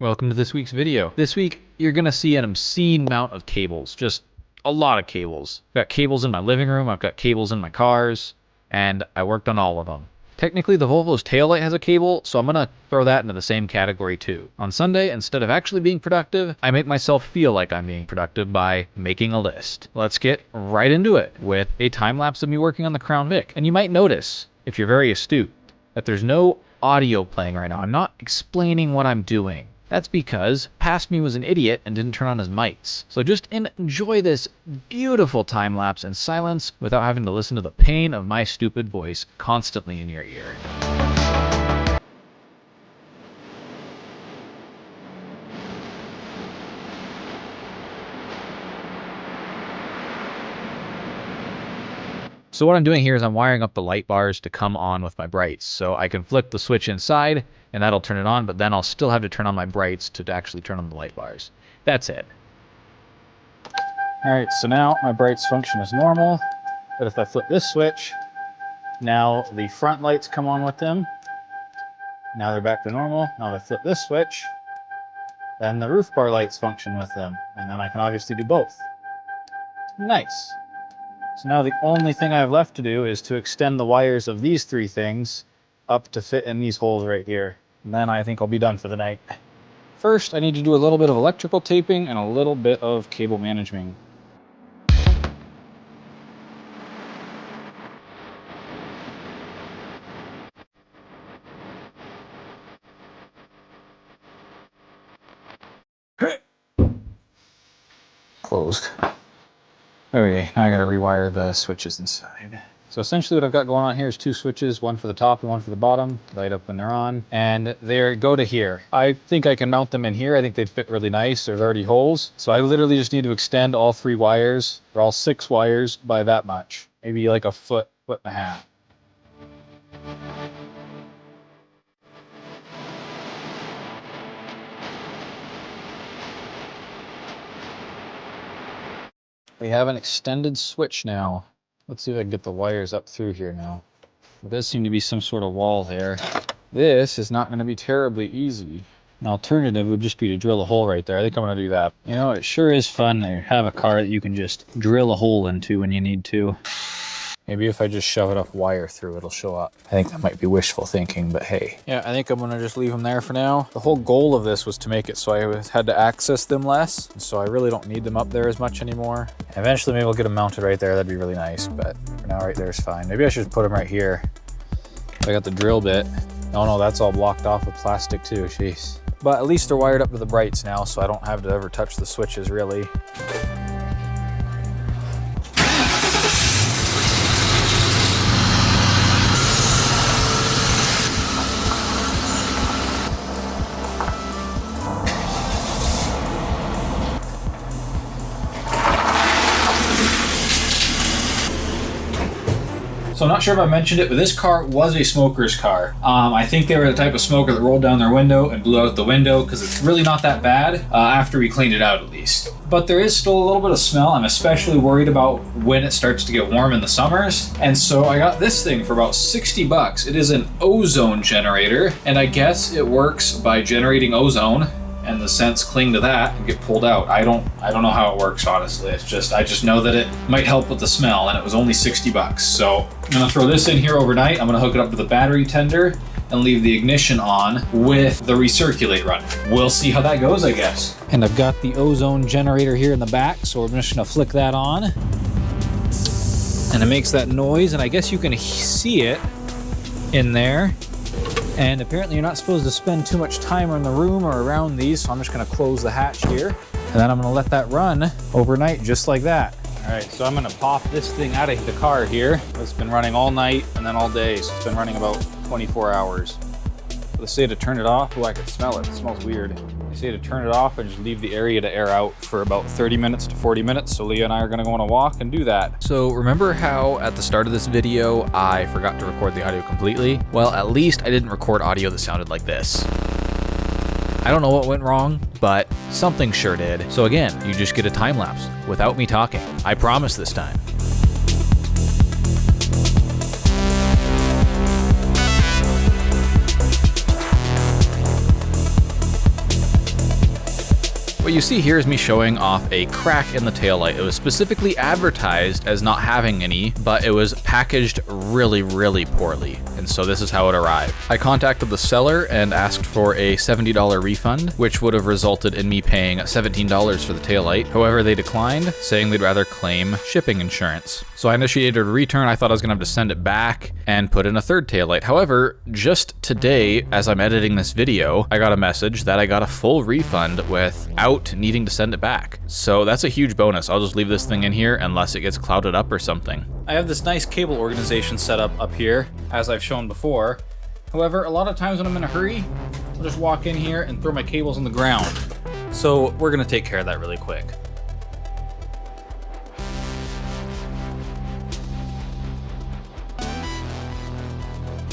Welcome to this week's video. This week, you're gonna see an obscene amount of cables. Just a lot of cables. I've got cables in my living room, I've got cables in my cars, and I worked on all of them. Technically, the Volvo's taillight has a cable, so I'm gonna throw that into the same category too. On Sunday, instead of actually being productive, I make myself feel like I'm being productive by making a list. Let's get right into it with a time-lapse of me working on the Crown Vic. And you might notice, if you're very astute, that there's no audio playing right now. I'm not explaining what I'm doing. That's because past me was an idiot and didn't turn on his mics. So just enjoy this beautiful time lapse in silence without having to listen to the pain of my stupid voice constantly in your ear. So what I'm doing here is I'm wiring up the light bars to come on with my brights. So I can flick the switch inside and that'll turn it on, but then I'll still have to turn on my brights to actually turn on the light bars. That's it. All right, so now my brights function as normal, but if I flip this switch, now the front lights come on with them. Now they're back to normal. Now if I flip this switch, then the roof bar lights function with them, and then I can obviously do both. Nice. So now the only thing I have left to do is to extend the wires of these three things up to fit in these holes right here. And then I think I'll be done for the night. First, I need to do a little bit of electrical taping and a little bit of cable management. Closed. Okay, now I gotta rewire the switches inside. So essentially what I've got going on here is two switches, one for the top and one for the bottom, light up when they're on, and they go to here. I think I can mount them in here. I think they'd fit really nice. There's already holes. So I literally just need to extend all three wires, or all 6 wires by that much. Maybe like a foot, foot and a half. We have an extended switch now. Let's see if I can get the wires up through here now. There does seem to be some sort of wall there. This is not going to be terribly easy. An alternative would just be to drill a hole right there. I think I'm going to do that. You know, it sure is fun to have a car that you can just drill a hole into when you need to. Maybe if I just shove enough wire through, it'll show up. I think that might be wishful thinking, but hey. Yeah, I think I'm gonna just leave them there for now. The whole goal of this was to make it so I had to access them less, so I really don't need them up there as much anymore. Eventually, maybe I'll get them mounted right there. That'd be really nice, but for now, right there is fine. Maybe I should just put them right here. I got the drill bit. Oh no, that's all blocked off with plastic too, jeez. But at least they're wired up to the brights now, so I don't have to ever touch the switches, really. So I'm not sure if I mentioned it, but this car was a smoker's car. I think they were the type of smoker that rolled down their window and blew out the window because it's really not that bad after we cleaned it out at least. But there is still a little bit of smell. I'm especially worried about when it starts to get warm in the summers. And so I got this thing for about 60 bucks. It is an ozone generator, and I guess it works by generating ozone, and the scents cling to that and get pulled out. I don't know how it works, honestly. It's just, I just know that it might help with the smell, and it was only 60 bucks. So I'm gonna throw this in here overnight. I'm gonna hook it up to the battery tender and leave the ignition on with the recirculate running. We'll see how that goes, I guess. And I've got the ozone generator here in the back, so we're just gonna flick that on. And it makes that noise, and I guess you can see it in there. And apparently you're not supposed to spend too much time in the room or around these, so I'm just gonna close the hatch here. And then I'm gonna let that run overnight just like that. All right, so I'm gonna pop this thing out of the car here. It's been running all night and then all day, so it's been running about 24 hours. They say to turn it off. Oh, I can smell it. It smells weird. They say to turn it off and just leave the area to air out for about 30 minutes to 40 minutes. So Leah and I are gonna go on a walk and do that. So remember how at the start of this video, I forgot to record the audio completely? Well, at least I didn't record audio that sounded like this. I don't know what went wrong, but something sure did. So again, you just get a time lapse without me talking. I promise this time. What you see here is me showing off a crack in the taillight. It was specifically advertised as not having any, but it was packaged really, really poorly. And so this is how it arrived. I contacted the seller and asked for a $70 refund, which would have resulted in me paying $17 for the taillight. However, they declined, saying they'd rather claim shipping insurance. So I initiated a return. I thought I was gonna have to send it back and put in a third taillight. However, just today, as I'm editing this video, I got a message that I got a full refund without needing to send it back. So that's a huge bonus. I'll just leave this thing in here unless it gets clouded up or something. I have this nice cable organization set up here, as I've shown before. However, a lot of times when I'm in a hurry, I'll just walk in here and throw my cables on the ground. So we're gonna take care of that really quick.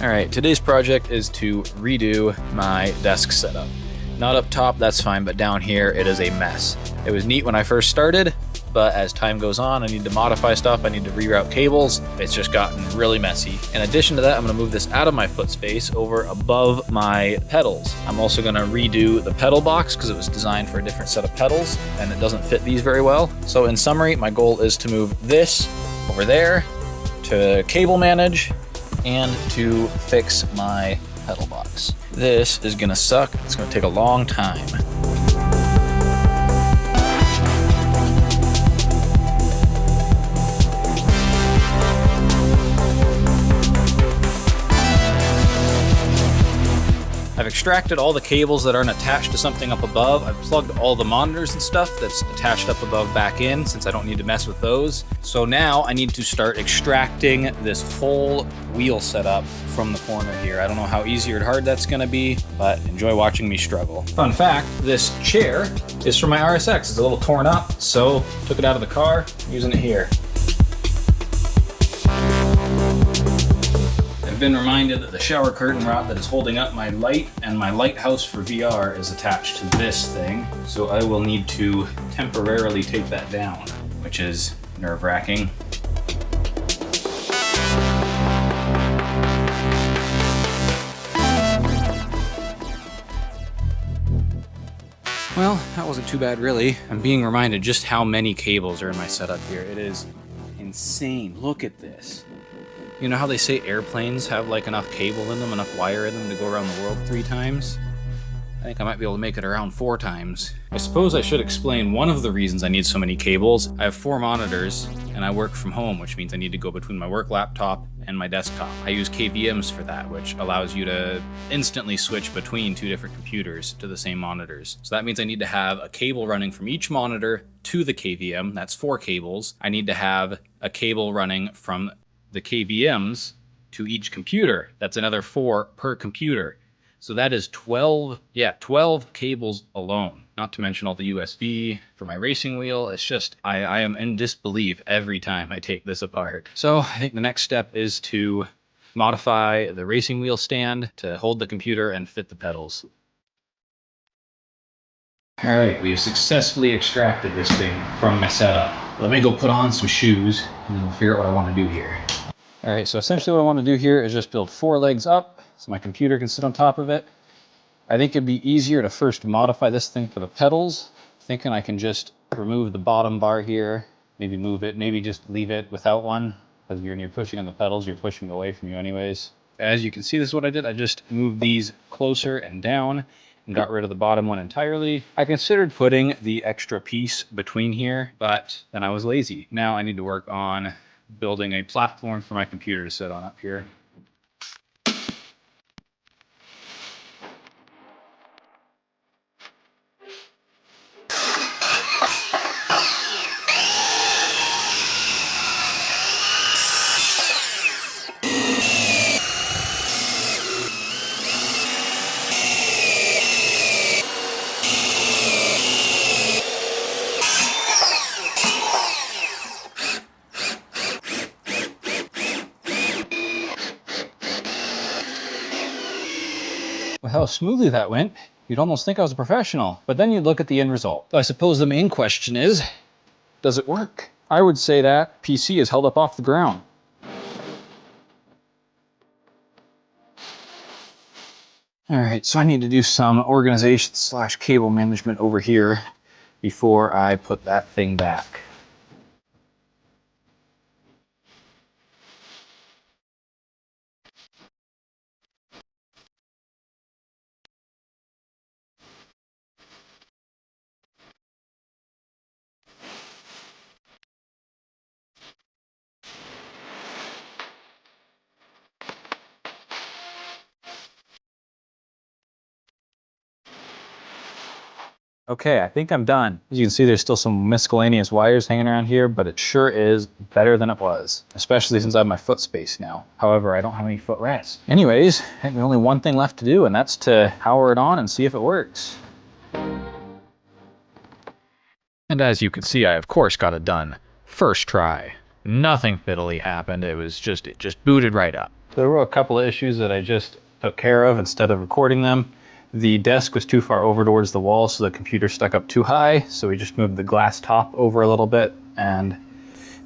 All right, today's project is to redo my desk setup. Not up top, that's fine, but down here it is a mess. It was neat when I first started, but as time goes on, I need to modify stuff, I need to reroute cables. It's just gotten really messy. In addition to that, I'm gonna move this out of my foot space over above my pedals. I'm also gonna redo the pedal box because it was designed for a different set of pedals and it doesn't fit these very well. So in summary, my goal is to move this over there, to cable manage, and to fix my pedal box. This is gonna suck. It's gonna take a long time. I've extracted all the cables that aren't attached to something up above. I've plugged all the monitors and stuff that's attached up above back in, since I don't need to mess with those. So now I need to start extracting this whole wheel setup from the corner here. I don't know how easy or hard that's gonna be, but enjoy watching me struggle. Fun fact, this chair is from my RSX. It's a little torn up, so took it out of the car, using it here. I've been reminded that the shower curtain rod that is holding up my light and my lighthouse for VR is attached to this thing. So I will need to temporarily take that down, which is nerve-wracking. Well, that wasn't too bad really. I'm being reminded just how many cables are in my setup here. It is insane. Look at this. You know how they say airplanes have like enough cable in them, enough wire in them to go around the world 3 times? I think I might be able to make it around 4 times. I suppose I should explain one of the reasons I need so many cables. I have 4 monitors and I work from home, which means I need to go between my work laptop and my desktop. I use KVMs for that, which allows you to instantly switch between 2 different computers to the same monitors. So that means I need to have a cable running from each monitor to the KVM. That's 4 cables. I need to have a cable running from the KVMs to each computer. That's another 4 per computer. So that is 12 cables alone. Not to mention all the USB for my racing wheel. It's just, I am in disbelief every time I take this apart. So I think the next step is to modify the racing wheel stand to hold the computer and fit the pedals. All right, we have successfully extracted this thing from my setup. Let me go put on some shoes and then we'll figure out what I want to do here. All right, so essentially what I want to do here is just build 4 legs up so my computer can sit on top of it. I think it'd be easier to first modify this thing for the pedals. Thinking I can just remove the bottom bar here, maybe move it, maybe just leave it without one, because when you're pushing on the pedals, you're pushing away from you anyways. As you can see, this is what I did. I just moved these closer and down and got rid of the bottom one entirely. I considered putting the extra piece between here, but then I was lazy. Now I need to work on building a platform for my computer to sit on up here. Well, how smoothly that went. You'd almost think I was a professional, but then you'd look at the end result. I suppose the main question is, does it work? I would say that PC is held up off the ground. All right, so I need to do some organization / cable management over here. before I put that thing back. Okay, I think I'm done. As you can see, there's still some miscellaneous wires hanging around here, but it sure is better than it was, especially since I have my foot space now. However, I don't have any foot rests. Anyways, I think there's only one thing left to do, and that's to power it on and see if it works. And as you can see, I of course got it done. First try. Nothing fiddly happened, it just booted right up. There were a couple of issues that I just took care of instead of recording them. The desk was too far over towards the wall, so the computer stuck up too high, so we just moved the glass top over a little bit, and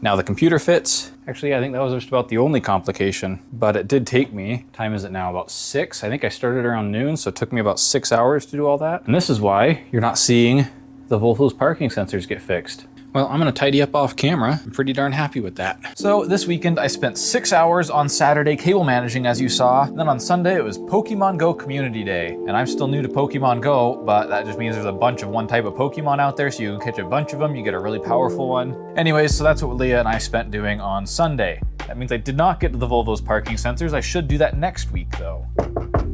now the computer fits. Actually, I think that was just about the only complication, but it did take me, time is it now, about 6? I think I started around noon, so it took me about 6 hours to do all that. And this is why you're not seeing the Volvo's parking sensors get fixed. Well, I'm gonna tidy up off camera. I'm pretty darn happy with that. So this weekend I spent 6 hours on Saturday cable managing, as you saw. And then on Sunday it was Pokemon Go Community Day. And I'm still new to Pokemon Go, but that just means there's a bunch of one type of Pokemon out there, so you can catch a bunch of them, you get a really powerful one. Anyways, so that's what Leah and I spent doing on Sunday. That means I did not get to the Volvo's parking sensors. I should do that next week though.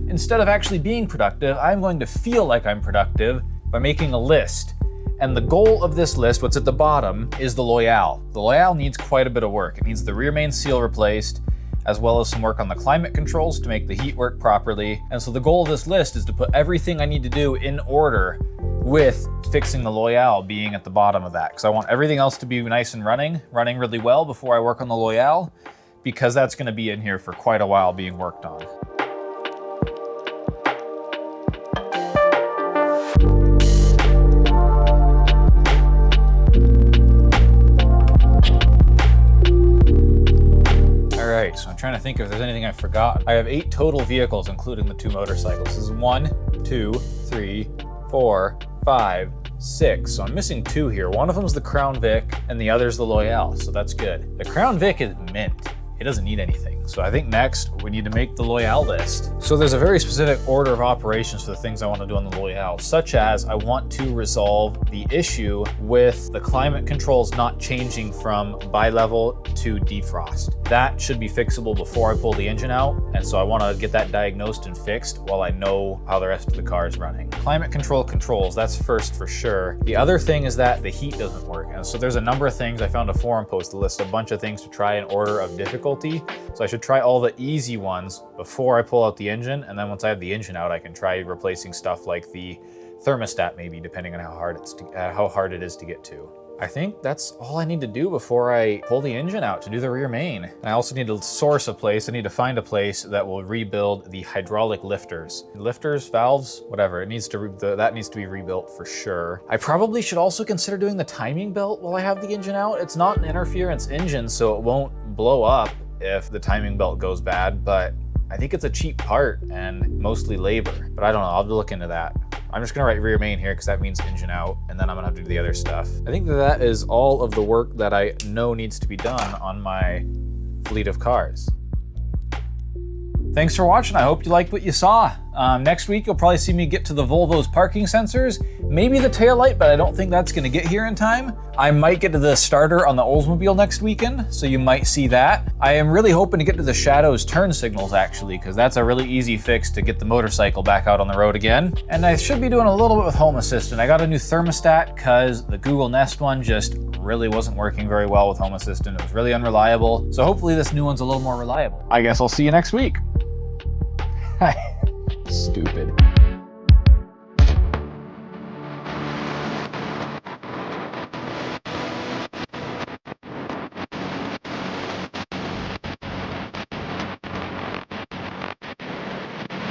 Instead of actually being productive, I'm going to feel like I'm productive by making a list. And the goal of this list, what's at the bottom, is the Loyale. The Loyale needs quite a bit of work. It needs the rear main seal replaced, as well as some work on the climate controls to make the heat work properly. And so the goal of this list is to put everything I need to do in order with fixing the Loyale being at the bottom of that. Because I want everything else to be nice and running really well before I work on the Loyale, because that's gonna be in here for quite a while being worked on. So I'm trying to think if there's anything I forgot. I have 8 total vehicles, including the 2 motorcycles. This is 1, 2, 3, 4, 5, 6. So I'm missing 2 here. One of them is the Crown Vic and the other is the Loyale, so that's good. The Crown Vic is mint. It doesn't need anything. So I think next we need to make the Loyale list. So there's a very specific order of operations for the things I want to do on the Loyale, such as I want to resolve the issue with the climate controls not changing from bi-level to defrost. That should be fixable before I pull the engine out, and so I want to get that diagnosed and fixed while I know how the rest of the car is running. Climate control controls, that's first for sure. The other thing is that the heat doesn't work, and so there's a number of things. I found a forum post that lists a bunch of things to try in order of difficulty. So I should try all the easy ones before I pull out the engine, and then once I have the engine out, I can try replacing stuff like the thermostat, maybe, depending on how hard it is to get to. I think that's all I need to do before I pull the engine out to do the rear main. And I also need to source a place. I need to find a place that will rebuild the hydraulic lifters. Lifters, valves, whatever. It needs to that needs to be rebuilt for sure. I probably should also consider doing the timing belt while I have the engine out. It's not an interference engine, so it won't blow up if the timing belt goes bad, but I think it's a cheap part and mostly labor. But I don't know, I'll have to look into that. I'm just gonna write rear main here because that means engine out, and then I'm gonna have to do the other stuff. I think that is all of the work that I know needs to be done on my fleet of cars. Thanks for watching. I hope you liked what you saw. Next week, you'll probably see me get to the Volvo's parking sensors, maybe the taillight, but I don't think that's gonna get here in time. I might get to the starter on the Oldsmobile next weekend, so you might see that. I am really hoping to get to the Shadow's turn signals, actually, because that's a really easy fix to get the motorcycle back out on the road again. And I should be doing a little bit with Home Assistant. I got a new thermostat because the Google Nest one just really wasn't working very well with Home Assistant. It was really unreliable. So hopefully this new one's a little more reliable. I guess I'll see you next week. Stupid.